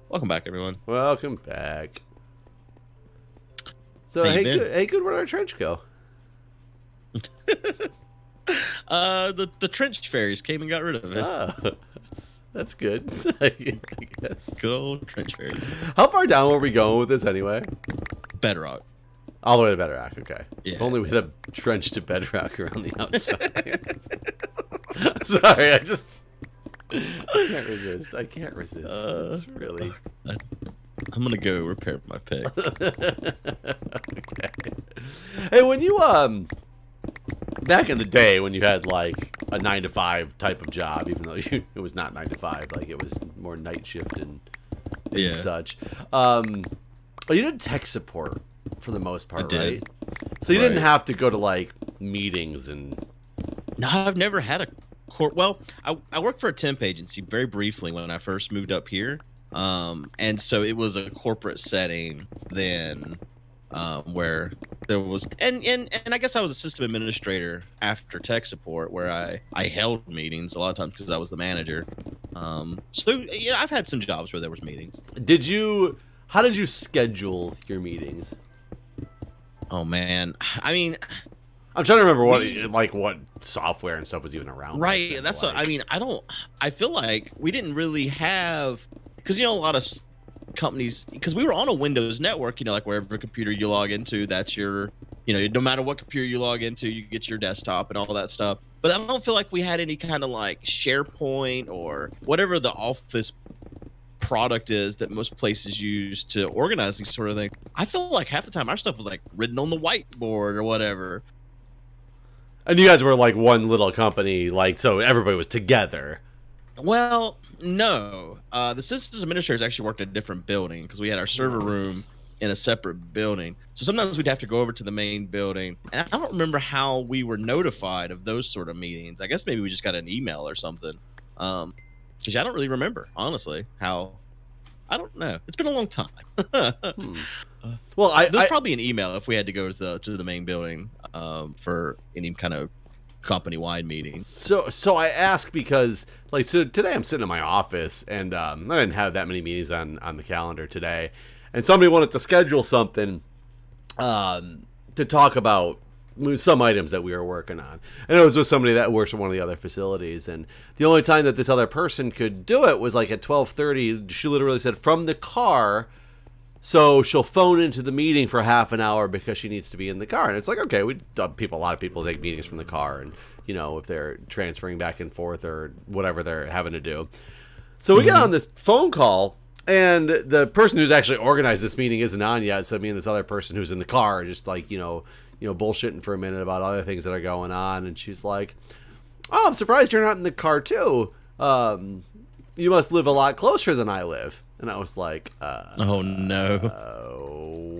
Welcome back, everyone. Welcome back. So, How you hey, been? good, where'd our trench go? The trench fairies came and got rid of it. Oh, that's good, I guess. Good old trench fairies. How far down were we going with this anyway? Bedrock. All the way to Bedrock, okay. Yeah. If only we had a trench to Bedrock around the outside. Sorry, I can't resist. I can't resist. It's really... I'm gonna go repair my pick. Okay. Hey, when you back in the day when you had like a 9-to-5 type of job, even though it was not 9 to 5, like it was more night shift and Yeah. such. But you did tech support for the most part, I did. right? So you didn't Right. have to go to like meetings and... No, I've never had a well, I worked for a temp agency very briefly when I first moved up here. And so it was a corporate setting then, where there was, and I guess I was a system administrator after tech support, where I held meetings a lot of times because I was the manager. So yeah, I've had some jobs where there was meetings. How did you schedule your meetings? Oh man, I mean, I'm trying to remember what software and stuff was even around. right. Then, That's like... what I mean. I feel like we didn't really have, because a lot of companies, because we were on a Windows network, like wherever computer you log into, that's your, no matter what computer you log into, you get your desktop and all that stuff. But I don't feel like we had any kind of like SharePoint or whatever the Office product is that most places use to organize these sort of things. I feel like half the time our stuff was like written on the whiteboard or whatever. And you guys were like one little company, like, so everybody was together. Well, no. The systems administrators actually worked in a different building because we had our server room in a separate building. So sometimes we'd have to go over to the main building. And I don't remember how we were notified of those sort of meetings. I guess maybe we just got an email or something. Because I don't really remember, honestly, how... I don't know. It's been a long time. Well, there's probably an email if we had to go to the main building for any kind of company-wide meeting. So I ask because, like, so today I'm sitting in my office, and I didn't have that many meetings on the calendar today, and somebody wanted to schedule something to talk about some items that we were working on, and it was with somebody that works in one of the other facilities, and the only time that this other person could do it was like at 12:30. She literally said from the car, so she'll phone into the meeting for half an hour because she needs to be in the car. And it's like, okay, a lot of people take meetings from the car, and if they're transferring back and forth or whatever they're having to do. So we get on this phone call, and the person who's actually organized this meeting isn't on yet. So me and this other person who's in the car are just like, bullshitting for a minute about other things that are going on. And she's like, "Oh, I'm surprised you're not in the car too. You must live a lot closer than I live." And I was like, oh no.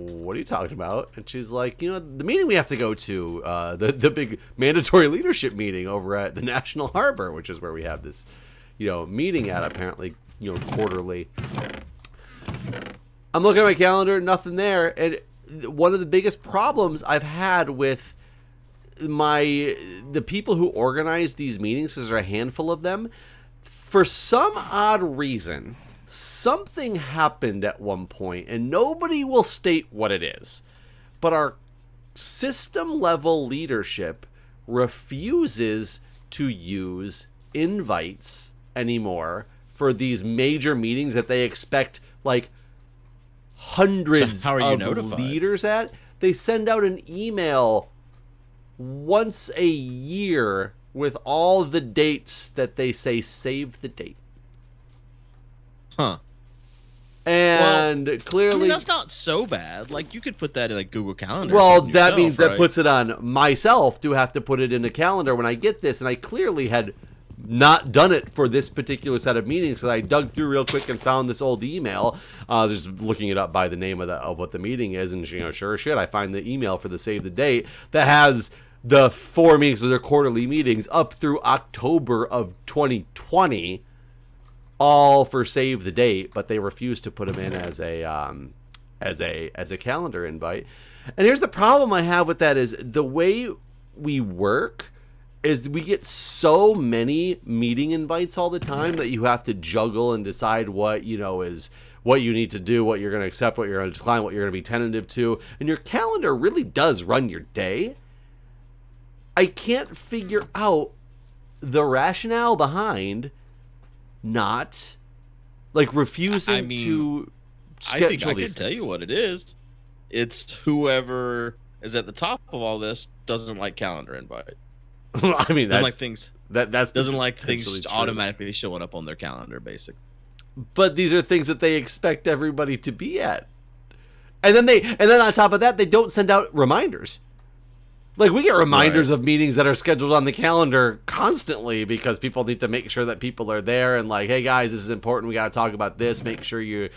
What are you talking about? And she's like, the meeting we have to go to, the big mandatory leadership meeting over at the National Harbor, which is where we have this, meeting at, apparently, quarterly. I'm looking at my calendar, nothing there. And one of the biggest problems I've had with the people who organize these meetings, because there are a handful of them, for some odd reason, something happened at one point, and nobody will state what it is, but our system level leadership refuses to use invites anymore for these major meetings that they expect like hundreds of leaders at. They send out an email once a year with all the dates that they say save the date. Huh. And clearly, that's not so bad. Like, you could put that in a Google Calendar. Well, that means right? that puts it on myself to have to put it in a calendar when I get this. And I clearly had not done it for this particular set of meetings, so I dug through real quick and found this old email, just looking it up by the name of what the meeting is. And, sure as shit, I find the email for the save the date that has the 4 meetings of their quarterly meetings up through October of 2020. All for save the date, but they refuse to put them in as a calendar invite. And here's the problem I have with that is the way we work is we get so many meeting invites all the time that you have to juggle and decide what, you know, is what you need to do, what you're going to accept, what you're going to decline, what you're going to be tentative to. And your calendar really does run your day. I can't figure out the rationale behind not, like, refusing to schedule. I think I can tell you what it is. It's whoever is at the top of all this doesn't like calendar invite. I mean, doesn't like things. That's doesn't like things true. Automatically showing up on their calendar, basically. But these are things that they expect everybody to be at, and then on top of that, they don't send out reminders. Like, we get reminders of meetings that are scheduled on the calendar constantly because people need to make sure that people are there and, like, hey guys, this is important. We got to talk about this. Make sure you're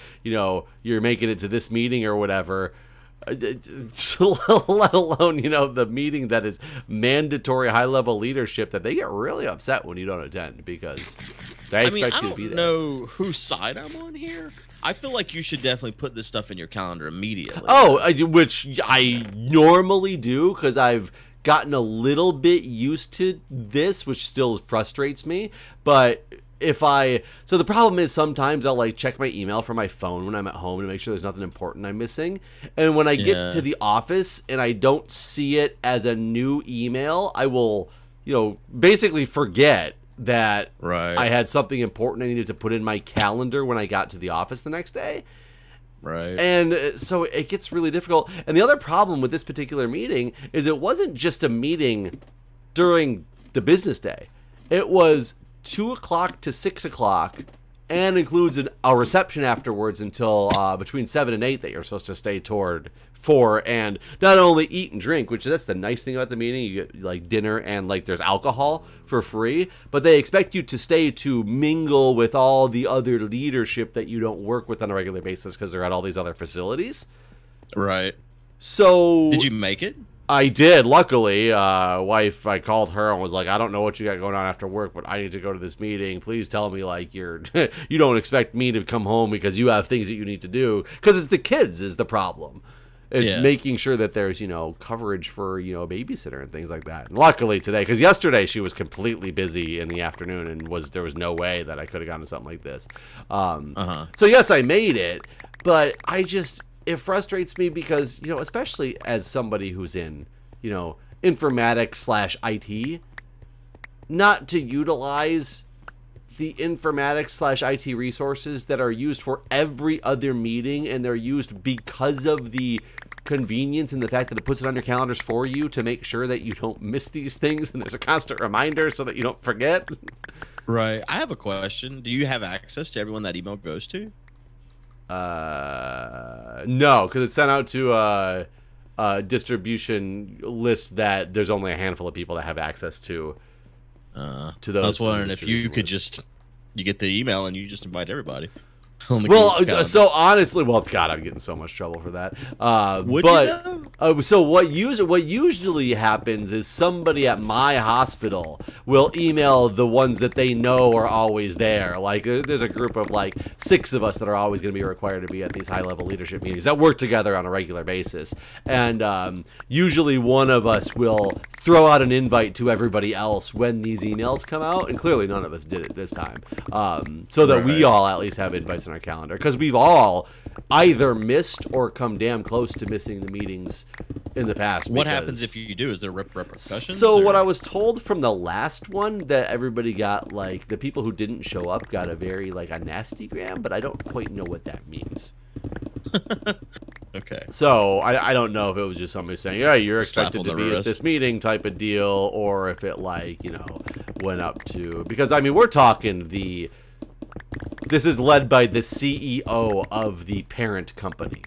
making it to this meeting or whatever. Let alone, you know, the meeting that is mandatory high-level leadership that they get really upset when you don't attend because they expect you to be there. I don't know whose side I'm on here. I feel like you should definitely put this stuff in your calendar immediately. Oh, which I normally do because I've gotten a little bit used to this, which still frustrates me. But so the problem is sometimes I'll, like, check my email from my phone when I'm at home to make sure there's nothing important I'm missing. And when I get to the office and I don't see it as a new email, I will, you know, basically forget that I had something important I needed to put in my calendar when I got to the office the next day. Right. And so it gets really difficult. And the other problem with this particular meeting is it wasn't just a meeting during the business day. It was 2 o'clock to 6 o'clock and includes a reception afterwards until between 7 and 8 that you're supposed to stay for, and not only eat and drink, which that's the nice thing about the meeting. You get, like, dinner and, like, there's alcohol for free, but they expect you to stay to mingle with all the other leadership that you don't work with on a regular basis because they're at all these other facilities. Right. So did you make it? I did, luckily. Wife, I called her and was like, I don't know what you got going on after work, but I need to go to this meeting. Please tell me, like, you don't expect me to come home because you have things that you need to do. Because it's the kids is the problem. It's making sure that there's, you know, coverage for, you know, a babysitter and things like that. And luckily today, because yesterday she was completely busy in the afternoon and there was no way that I could have gone to something like this. So yes, I made it, but it frustrates me because, you know, especially as somebody who's in, you know, informatics/IT, not to utilize the informatics/IT resources that are used for every other meeting, and they're used because of the convenience and the fact that it puts it on your calendars for you to make sure that you don't miss these things and there's a constant reminder so that you don't forget. Right. I have a question. Do you have access to everyone that email goes to? No, because it's sent out to a distribution list that there's only a handful of people that have access to those. I was wondering if you could you get the email and you just invite everybody. Well, so honestly, well, God, I'm getting so much trouble for that. So what usually happens is somebody at my hospital will email the ones that they know are always there. Like, there's a group of, like, 6 of us that are always going to be required to be at these high-level leadership meetings that work together on a regular basis. And usually one of us will throw out an invite to everybody else when these emails come out, and clearly none of us did it this time, so that we all at least have invites on our calendar, because we've all either missed or come damn close to missing the meetings in the past. What happens if you do? Is there repercussions? So what I was told from the last one, that everybody got, like, the people who didn't show up got a very, like, a nastygram, but I don't quite know what that means. Okay. So I don't know if it was just somebody saying, yeah, you're expected to be at this meeting type of deal, or if it, like, you know, went up to, because, I mean, we're talking this is led by the CEO of the parent company.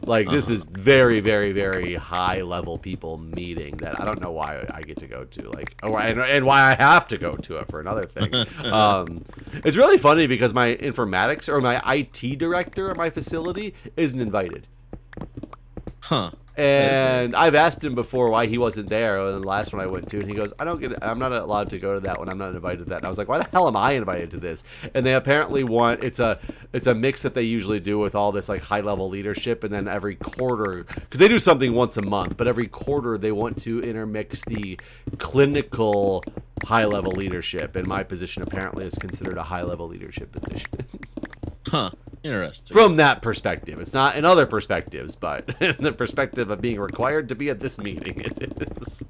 Like, this is very, very, very high level people meeting that I don't know why I get to go to, like, and why I have to go to it for another thing. It's really funny because my informatics or my IT director at my facility isn't invited. Huh. And I've asked him before why he wasn't there on the last one I went to, and he goes, I'm not allowed to go to that one. I'm not invited to that. And I was like, why the hell am I invited to this? And they apparently want, it's a mix that they usually do with all this like high level leadership, and then every quarter, because they do something once a month, but every quarter they want to intermix the clinical high level leadership, and my position apparently is considered a high level leadership position. Huh. Interesting. From that perspective. It's not in other perspectives, but in the perspective of being required to be at this meeting, it is.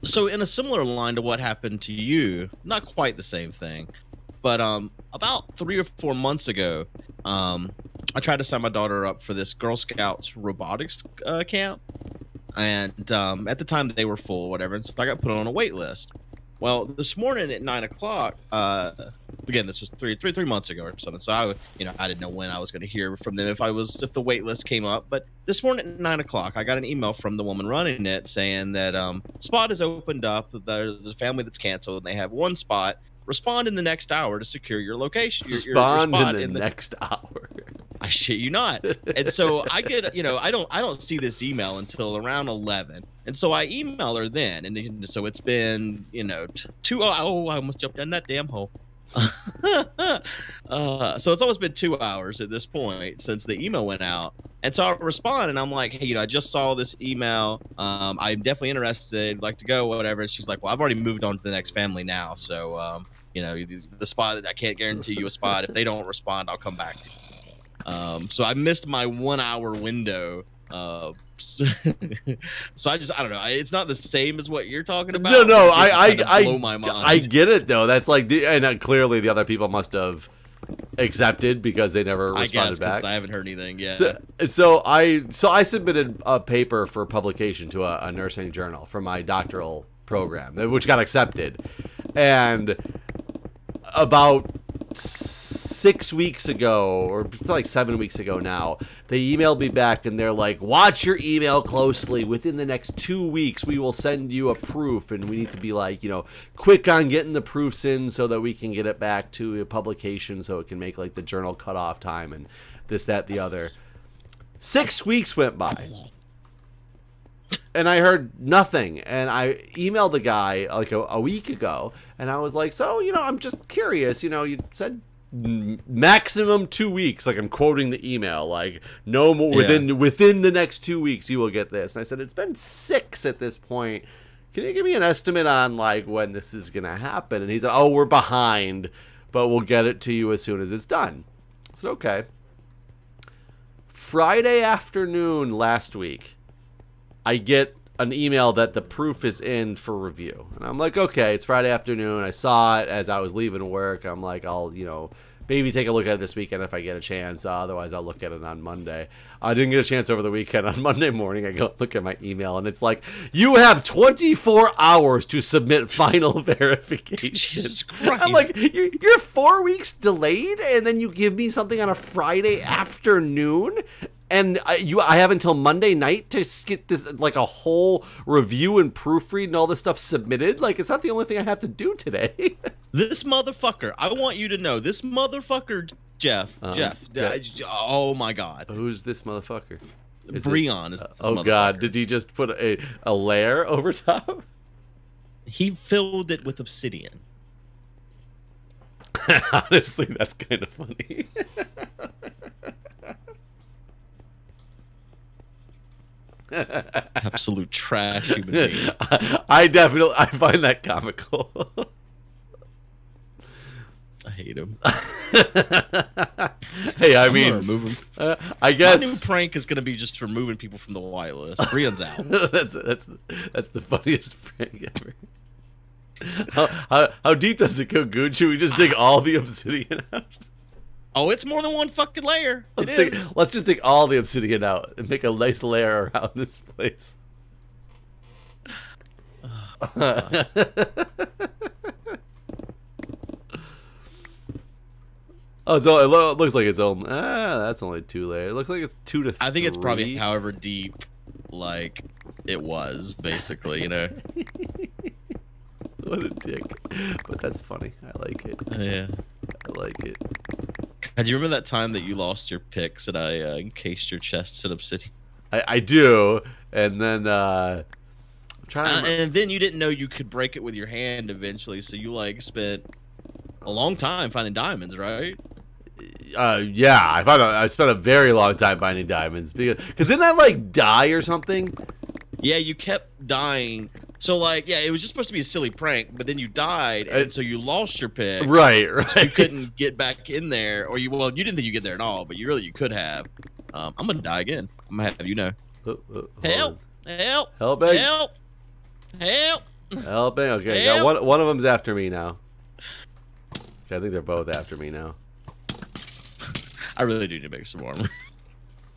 So in a similar line to what happened to you, not quite the same thing, but about 3 or 4 months ago, I tried to sign my daughter up for this Girl Scouts robotics camp, and at the time they were full or whatever, and so I got put on a wait list. Well, this morning at 9 o'clock, again, this was three months ago or something. So I didn't know when I was going to hear from them if the wait list came up. But this morning at 9 o'clock, I got an email from the woman running it saying that spot is opened up. There's a family that's canceled, and they have one spot. Respond in the next hour to secure your location. Your spot in the next hour. I shit you not. And so I get, I don't see this email until around 11. And so I email her then. And so it's been, I almost jumped down that damn hole. So it's almost been 2 hours at this point since the email went out. And so I respond and I'm like, hey, I just saw this email. I'm definitely interested, like to go, whatever. And she's like, well, I've already moved on to the next family now. So, the spot, I can't guarantee you a spot. If they don't respond, I'll come back to you. So I missed my 1 hour window. So I don't know. It's not the same as what you're talking about. No, blow my mind. I get it though. That's like, and clearly the other people must have accepted because they never responded back. I haven't heard anything yet. So I submitted a paper for publication to a nursing journal for my doctoral program, which got accepted, and about 6 weeks ago, or like 7 weeks ago now, they emailed me back and they're like, watch your email closely. Within the next 2 weeks, we will send you a proof, and we need to be like, quick on getting the proofs in so that we can get it back to a publication so it can make like the journal cutoff time and this, that, the other. 6 weeks went by. And I heard nothing, and I emailed the guy like a week ago, and I was like, so, I'm just curious, you said maximum 2 weeks, like I'm quoting the email, like no more, within the next 2 weeks you will get this. And I said, it's been 6 at this point. Can you give me an estimate on like when this is going to happen? And he said, oh, we're behind, but we'll get it to you as soon as it's done. I said, okay. Friday afternoon last week, I get an email that the proof is in for review. And I'm like, okay, it's Friday afternoon. I saw it as I was leaving work. I'm like, I'll, maybe take a look at it this weekend if I get a chance. Otherwise, I'll look at it on Monday. I didn't get a chance over the weekend. On Monday morning, I go look at my email, and it's like, you have 24 hours to submit final verification. Jesus Christ. I'm like, you're 4 weeks delayed, and then you give me something on a Friday afternoon? And I have until Monday night to get this, like, a whole review and proofread and all this stuff submitted? Like, it's not the only thing I have to do today. This motherfucker, I want you to know, this motherfucker, Jeff, oh my God. Who's this motherfucker? Breon is this oh God, did he just put a layer over top? He filled it with obsidian. Honestly, that's kind of funny. Absolute trash human being. I find that comical. I hate him. Hey, I mean, remove him. I guess my new prank is gonna be just removing people from the whitelist. Breon's out. that's the funniest prank ever. How deep does it go, Guude? Should we just dig all the obsidian out? Oh, it's more than one fucking layer. Let's just take all the obsidian out and make a nice layer around this place. Oh, so it looks like it's only. That's only 2 layers. It looks like it's 2 to 3. I think it's probably however deep, like it was, basically. What a dick. But that's funny. I like it. Yeah. I like it. Do you remember that time that you lost your picks and I encased your chests in obsidian? I do. And then I'm trying to and then you didn't know you could break it with your hand eventually, so you like spent a long time finding diamonds, right? Yeah, I spent a very long time finding diamonds because didn't I like die or something? Yeah, you kept dying. So like, yeah, it was just supposed to be a silly prank, but then you died, and so you lost your pick. Right. So you couldn't get back in there, or you didn't think you get there at all, but you could have. I'm gonna die again. I'm gonna have you know. Help! Help! Helping! Help! Help! Helping! Okay, Help. got one of them's after me now. Okay, I think they're both after me now. I really do need to make some armor.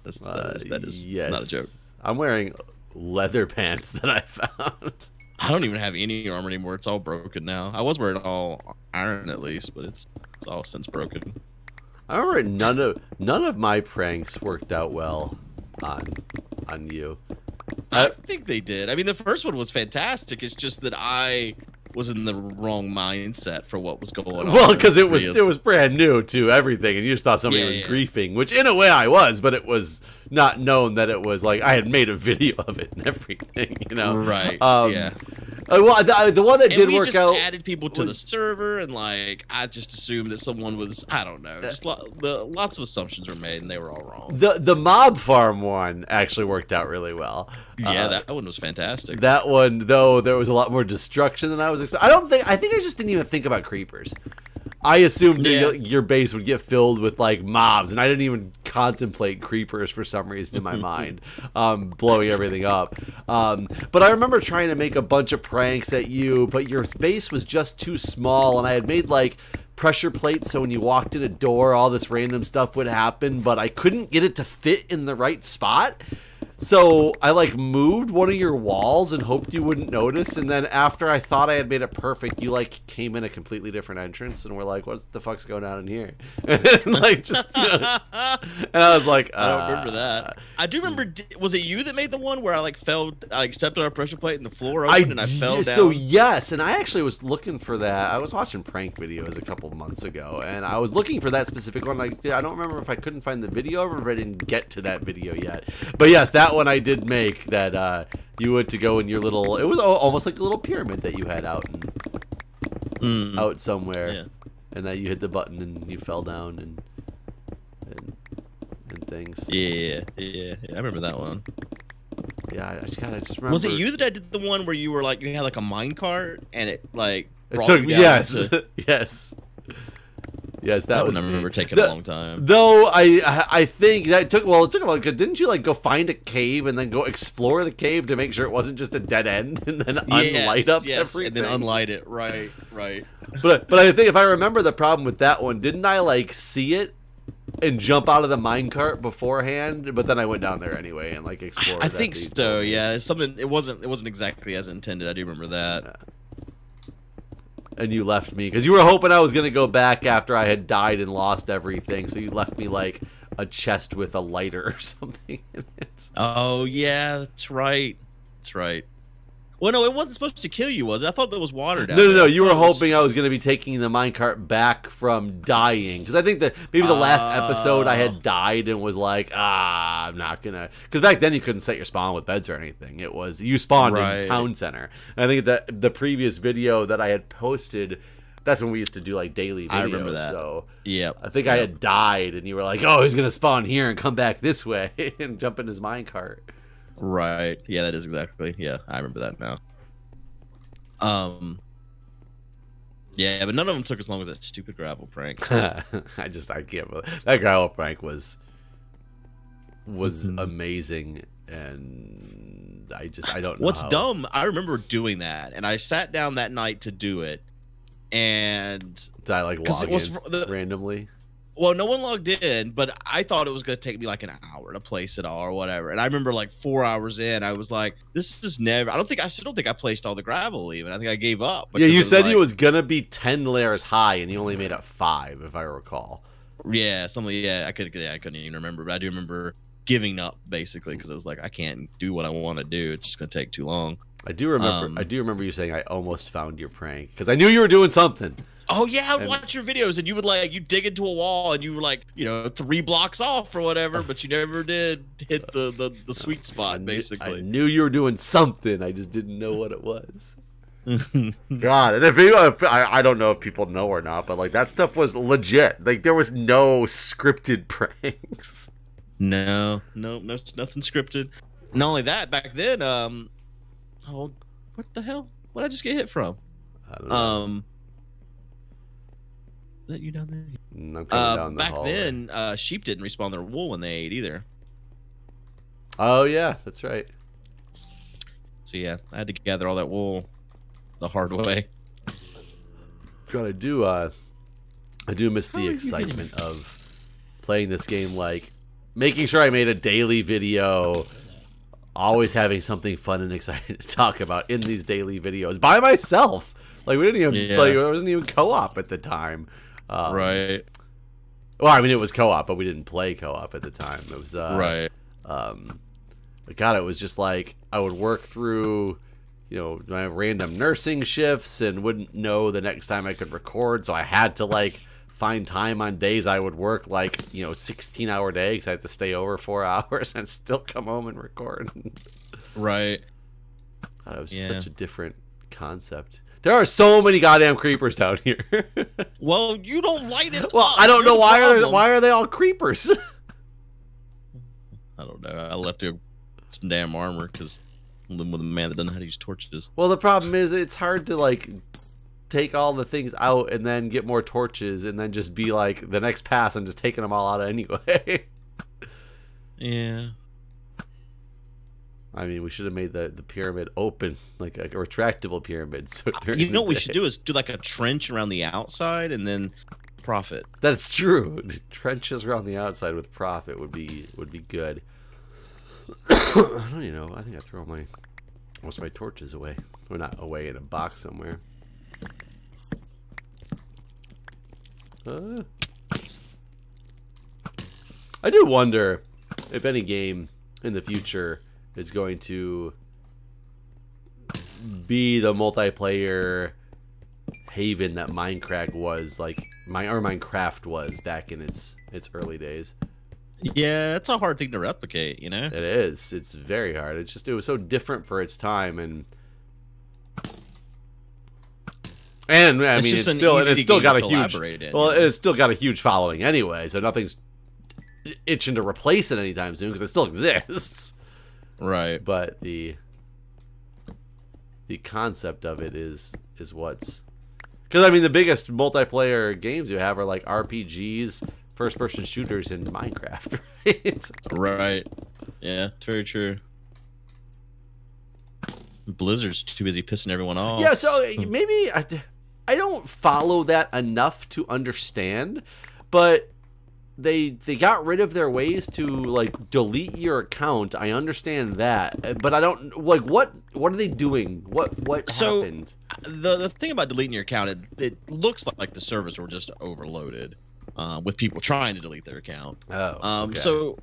That is yes. not a joke. I'm wearing leather pants that I found. I don't even have any armor anymore. It's all broken now. I was wearing all iron at least, but it's all since broken. I remember none of my pranks worked out well on you. I think they did. I mean, the first one was fantastic. It's just that I was in the wrong mindset for what was going on. Well, because it was brand new to everything, and you just thought somebody was griefing, which in a way I was, but it was not known that it was like I had made a video of it and everything, you know? Right. Yeah. Well, the one that did work out. We just added people to the server, and like I just assumed that someone was, I don't know, just lots of assumptions were made, and they were all wrong. The mob farm one actually worked out really well. Yeah, that one was fantastic. That one, though, there was a lot more destruction than I was expecting. I think I just didn't even think about creepers. I assumed your base would get filled with like mobs, and I didn't even contemplate creepers for some reason in my mind, blowing everything up. But I remember trying to make a bunch of pranks at you, but your base was just too small, and I had made like pressure plates so when you walked in a door, all this random stuff would happen, but I couldn't get it to fit in the right spot. So I like moved one of your walls and hoped you wouldn't notice, and then after I thought I had made it perfect, you like came in a completely different entrance, and we're like, "What the fuck's going on in here?" And like just, you know, and I was like, I don't remember that. I do remember. Was it you that made the one where I like stepped on a pressure plate and the floor opened and I fell down? So yes, and I actually was looking for that. I was watching prank videos a couple months ago, and I was looking for that specific one. Like, I don't remember if I couldn't find the video or if I didn't get to that video yet. But yes, that one I did make that you went to go in your little, it was almost like a little pyramid that you had out out somewhere, and that you hit the button and you fell down and things. Yeah, I remember that one. Yeah, I just remember. Was it you that I did the one where you were like, you had like a minecart and it like it took, yes. Yes, that was. I remember taking a long time. Though I think that took, well, it took a long. Didn't you like go find a cave and then go explore the cave to make sure it wasn't just a dead end and then unlight up everything? And then unlight it. Right. But I think if I remember the problem with that one, didn't I like see it and jump out of the minecart beforehand? But then I went down there anyway and like explored. I think so. Yeah, it's something. It wasn't exactly as intended. I do remember that. Yeah. And you left me because you were hoping I was gonna go back after I had died and lost everything. So you left me like a chest with a lighter or something in it. Oh yeah, that's right. That's right. Well, no, it wasn't supposed to kill you, was it? I thought there was water down there. No. You were hoping I was gonna be taking the minecart back from dying because I think that maybe the last episode I had died and was like, I'm not gonna. Because back then you couldn't set your spawn with beds or anything. It was you spawned in town center. And I think that the previous video that I had posted, that's when we used to do like daily videos. I remember that. So yeah, I think I had died and you were like, oh, he's gonna spawn here and come back this way and jump in his minecart. Right. Yeah, that is exactly. Yeah, I remember that now. Yeah, but none of them took as long as that stupid gravel prank. I can't believe that gravel prank was amazing, and I don't know. What's dumb? I remember doing that, and I sat down that night to do it, and did I like log in randomly? Well, no one logged in, but I thought it was going to take me like an hour to place it all or whatever. And I remember like 4 hours in, I was like, this is never, I still don't think I placed all the gravel even. I think I gave up. Yeah, you said it was going to be 10 layers high and you only made it 5, if I recall. Yeah, I couldn't even remember, but I do remember giving up basically because I was like, I can't do what I want to do. It's just going to take too long. I do remember you saying I almost found your prank because I knew you were doing something. Oh yeah, I'd watch your videos, and you would like you dig into a wall, and you were like 3 blocks off or whatever, but you never did hit the sweet spot. Basically, I knew you were doing something. I just didn't know what it was. God, and if I don't know if people know or not, but like that stuff was legit. Like there was no scripted pranks. No, nothing scripted. Not only that, back then, oh, what the hell? What did I just get hit from? I don't know. Is that you down there? I'm coming down the back hallway. then, sheep didn't respawn their wool when they ate either. Oh yeah, that's right. So yeah, I had to gather all that wool the hard way. God, I do miss the excitement of playing this game, like making sure I made a daily video, always having something fun and exciting to talk about in these daily videos by myself. Like we didn't even like it wasn't even co-op at the time. Right. Well, I mean it was co-op, but we didn't play co-op at the time. It was right. God, it was just like I would work through my random nursing shifts and wouldn't know the next time I could record, so I had to like find time on days I would work like 16-hour day because I had to stay over 4 hours and still come home and record. Right. God, it was just such a different concept. There are so many goddamn creepers down here. Well, you don't light it. Well, I don't know why are they all creepers. I don't know. I left some damn armor because I'm living with a man that doesn't know how to use torches. Well, the problem is it's hard to like take all the things out and then get more torches and then just be like the next pass I'm just taking them all out anyway. Yeah. I mean, we should have made the pyramid open, like a retractable pyramid. So you know what we should do is do like a trench around the outside and then profit. That's true. Trenches around the outside with profit would be good. I don't even know. I think I threw most of my torches away. Or not away, in a box somewhere. I do wonder if any game in the future is going to be the multiplayer haven that Minecraft was, like Minecraft was back in its early days. Yeah, it's a hard thing to replicate, you know? It is. It's very hard. It was so different for its time, and I mean it's still got a huge it's still got a huge following anyway, so nothing's itching to replace it anytime soon because it still exists. Right. But the concept of it is what's, because I mean the biggest multiplayer games you have are like RPGs, first-person shooters in Minecraft, right? Right. Yeah, it's very true. Blizzard's too busy pissing everyone off. Yeah, so maybe I don't follow that enough to understand, but they got rid of their ways to like delete your account. I understand that, but I don't like what are they doing? What happened? The thing about deleting your account, it looks like the servers were just overloaded with people trying to delete their account. Oh, okay. So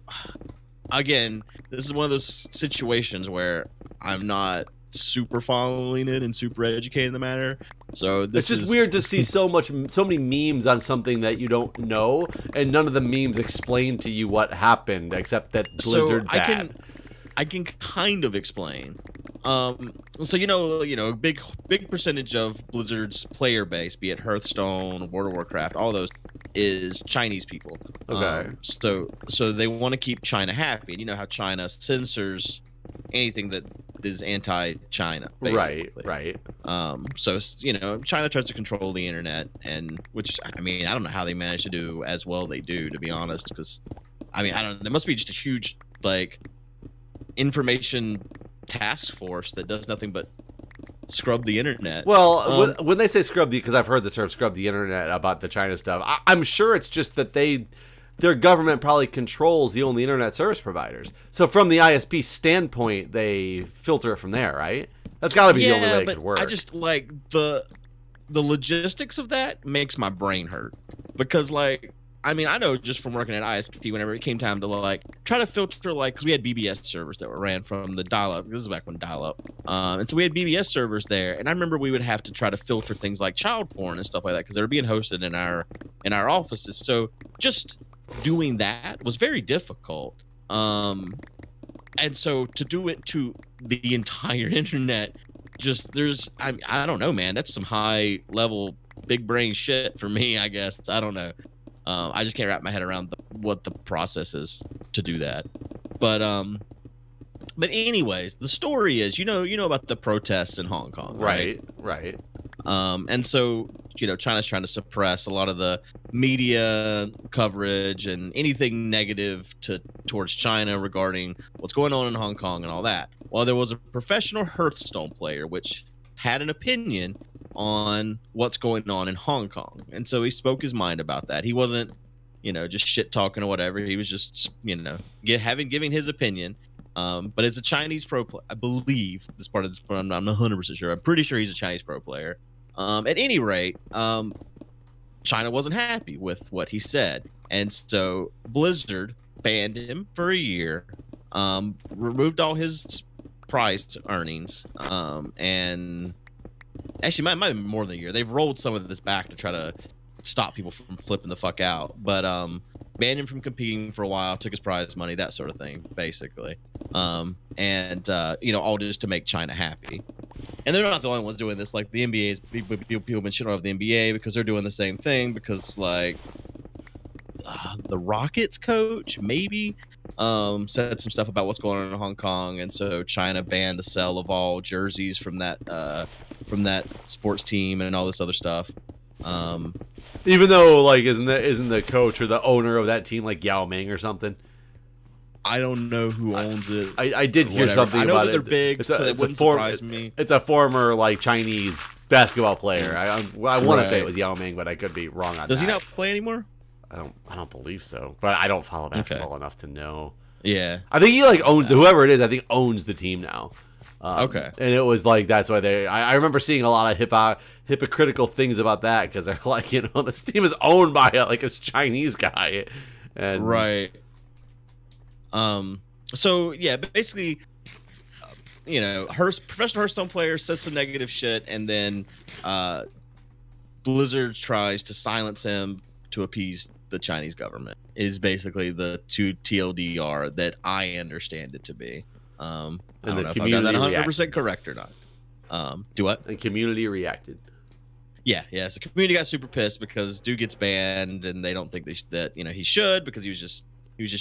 again, this is one of those situations where I'm not super following it and super educated in the matter. So it's just weird to see so many memes on something that you don't know, and none of the memes explain to you what happened except that Blizzard bad. I can kind of explain. So big percentage of Blizzard's player base, be it Hearthstone, World of Warcraft, all those, is Chinese people. Okay. So they want to keep China happy, and you know how China censors anything that is anti-China, basically. Right. So China tries to control the internet, and which I mean I don't know how they manage to do as well they do, to be honest, because I mean I don't. There must be just a huge like information task force that does nothing but scrub the internet. Well, when they say scrub because I've heard the term scrub the internet about the China stuff, I'm sure it's just that their government probably controls the only internet service providers. So from the ISP standpoint, they filter it from there, right? That's got to be the only way it could work. I just like the logistics of that makes my brain hurt, because like I mean, I know just from working at ISP, whenever it came time to like try to filter, like, because we had BBS servers that were ran from the dial-up. This is back when dial-up, and so we had BBS servers there, and I remember we would have to try to filter things like child porn and stuff like that because they were being hosted in our offices. So just doing that was very difficult. And so to do it to the entire internet, I don't know, man. That's some high level, big brain shit for me, I guess. I don't know. I just can't wrap my head around what the process is to do that. But anyways, the story is, you know about the protests in Hong Kong, right? Right. And so, China's trying to suppress a lot of the media coverage and anything negative towards China regarding what's going on in Hong Kong and all that. Well, there was a professional Hearthstone player which had an opinion on what's going on in Hong Kong, and so he spoke his mind about that. He wasn't, just shit talking or whatever. He was just, giving his opinion. But it's a Chinese pro player, I believe. This part of this, I'm not 100% sure. I'm pretty sure he's a Chinese pro player. At any rate, China wasn't happy with what he said, and so Blizzard banned him for a year, removed all his prize earnings, and actually might be more than a year. They've rolled some of this back to try to stop people from flipping the fuck out, but banned him from competing for a while, took his prize money, that sort of thing, basically. And all just to make China happy. And they're not the only ones doing this. Like the NBA's people have been shitting off the NBA because they're doing the same thing, because like the Rockets coach maybe said some stuff about what's going on in Hong Kong, and so China banned the sale of all jerseys from that sports team and all this other stuff. Even though, like, isn't the coach or the owner of that team like Yao Ming or something? I don't know who owns it. I did hear something about it. I know that they're big, so that wouldn't surprise me. It's a former like Chinese basketball player. I want to say it was Yao Ming, but I could be wrong on that. Does he not play anymore? I don't believe so, but I don't follow basketball enough to know. Yeah, I think he like owns whoever it is. I think owns the team now. Okay, and it was like that's why I remember seeing a lot of hypocritical things about that, because they're like, this team is owned by a Chinese guy, and right. So yeah, basically, professional Hearthstone player says some negative shit, and then Blizzard tries to silence him to appease the Chinese government, is basically the two TLDR that I understand it to be. I don't know if I got that 100% correct or not. Do what? And community reacted. Yeah. So community got super pissed because dude gets banned, and they don't think that he should, because he was just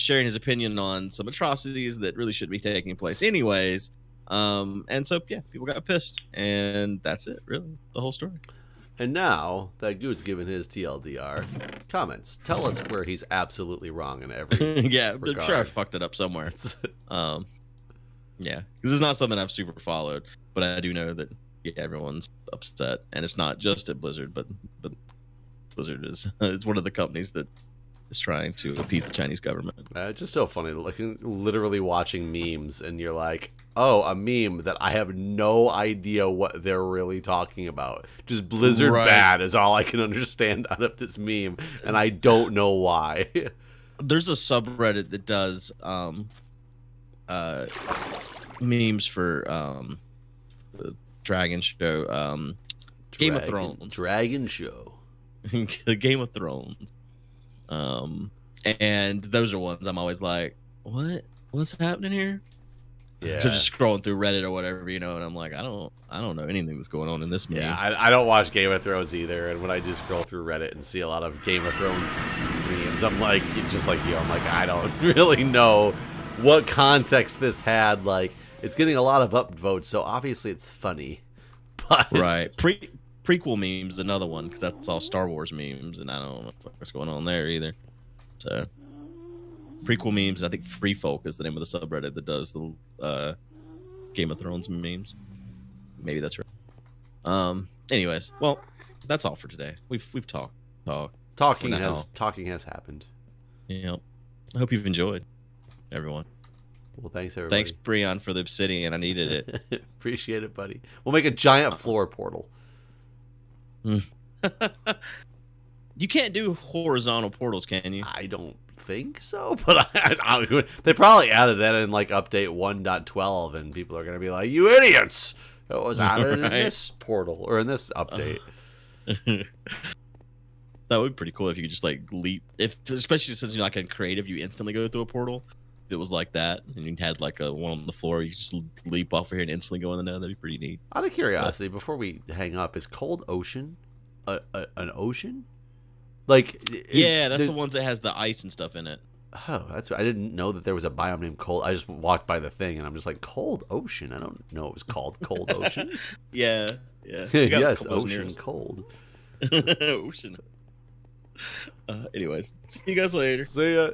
sharing his opinion on some atrocities that really shouldn't be taking place anyways. And so yeah, people got pissed, and that's it, really, the whole story. And now that Guude's given his TLDR comments, tell us where he's absolutely wrong in every yeah, regard. I'm sure I fucked it up somewhere. Yeah, because it's not something I've super followed, but I do know that everyone's upset, and it's not just at Blizzard, but Blizzard is it's one of the companies that is trying to appease the Chinese government. It's just so funny, literally watching memes, and you're like, oh, a meme that I have no idea what they're really talking about. Just Blizzard bad is all I can understand out of this meme, and I don't know why. There's a subreddit that does memes for the Dragon Show, Game of Thrones. Dragon Show. The Game of Thrones. And those are ones I'm always like, what's happening here? Yeah. So just scrolling through Reddit or whatever, and I'm like, I don't know anything that's going on in this meme. Yeah, I don't watch Game of Thrones either, and when I just scroll through Reddit and see a lot of Game of Thrones memes, I'm like, just like you, I'm like, I don't really know what context this had. Like, it's getting a lot of upvotes, so obviously it's funny. But right. Prequel memes, another one, because that's all Star Wars memes, and I don't know what's going on there either. So prequel memes, I think Free Folk is the name of the subreddit that does the Game of Thrones memes. Maybe that's right. Anyways, well, that's all for today. We've talked. Talking has happened. Yeah. I hope you've enjoyed, everyone. Well, thanks everybody. Thanks, Breon, for the obsidian. I needed it. Appreciate it, buddy. We'll make a giant floor portal. You can't do horizontal portals, can you? I don't think so, but they probably added that in like update 1.12, and people are gonna be like, "You idiots! It was added in this portal or in this update." That would be pretty cool if you could just like leap, especially since you're like in creative, you instantly go through a portal. If it was like that, and you had like a one on the floor, you just leap off of here and instantly go in the net. That'd be pretty neat. Out of curiosity, before we hang up, is Cold Ocean an ocean? Like, yeah, that's the ones that has the ice and stuff in it. Oh, I didn't know that there was a biome named Cold. I just walked by the thing and I'm just like, Cold Ocean. I don't know it was called Cold Ocean. Yeah. Yes, Ocean Cold. Ocean. Anyways, see you guys later. See ya.